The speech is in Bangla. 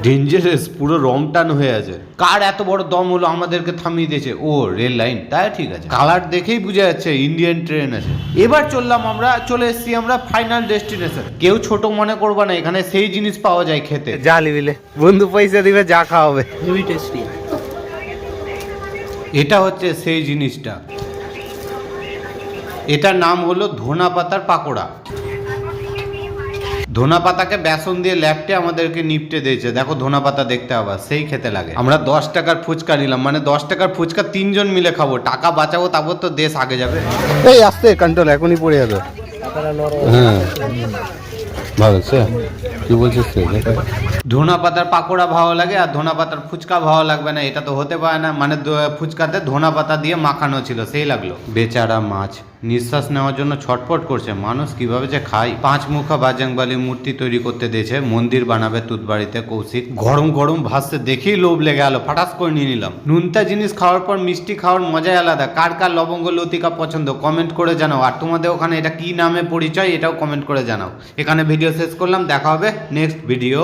ডেঞ্জারাস, পুরো রং টান হয়ে আছে। কার এত বড় দম হলো আমাদেরকে থামিয়ে দিয়েছে? ও রেল লাইন, তাই ঠিক আছে, কালার দেখেই বোঝা যাচ্ছে ইন্ডিয়ান ট্রেন আছে। এবার চলে এসেছি আমরা ফাইনাল ডেস্টিনেশন। কেউ ছোট মনে করবা না, এখানে সেই জিনিস পাওয়া যায় খেতে যা লিবিলে, বন্ধু পয়সা দিবে যা খাওয়াবে। Heavy tasty. এটা হচ্ছে সেই জিনিসটা, এটার নাম হলো ধনা পাতার পাকোড়া। ধনা পাতাকে বেসন দিয়ে ল্যাপটে আমাদেরকে নিপটে দিয়েছে। দেখো ধনা পাতা দেখতে আবার সেই খেতে লাগে। আমরা 10 টাকার ফুচকা নিলাম, মানে 10 টাকার ফুচকা 3 জন মিলে খাবো, টাকা বাঁচাবো, তারপর তো দেশ আগে যাবে। এই আস্তে কন্ট্রোল, এখনই পড়ে যাবে। হ্যাঁ ভালো আছে, কি বলছিস তুই? ধনা পাতার পাকোড়া ভালো লাগে আর ধনা পাতার ফুচকা ভালো লাগবে না, এটা তো হতে পারে না। মানে ফুচকাতে ধনা পাতা দিয়ে মাখানো ছিল, সেই লাগলো। বেচারা মাছ নিঃশ্বাস নেওয়ার জন্য ছটফট করছে। মানুষ কিভাবে যে খায়। 5 মুখা বাজরংবলী মূর্তি তৈরি করতে দিয়েছে, মন্দির বানাবে তুতবাড়িতে কৌশিক। গরম গরম ভাসছে, দেখেই লোভ লেগে গেল, ফাটাস করে নিয়ে নিলাম। নুনতা জিনিস খাওয়ার পর মিষ্টি খাওয়ার মজাই আলাদা। কার কার লবঙ্গ লতিকা পছন্দ কমেন্ট করে জানাও, আর তোমাদের ওখানে এটা কি নামে পরিচয় এটাও কমেন্ট করে জানাও। এখানে ভিডিও শেষ করলাম, দেখা হবে নেক্সট ভিডিও।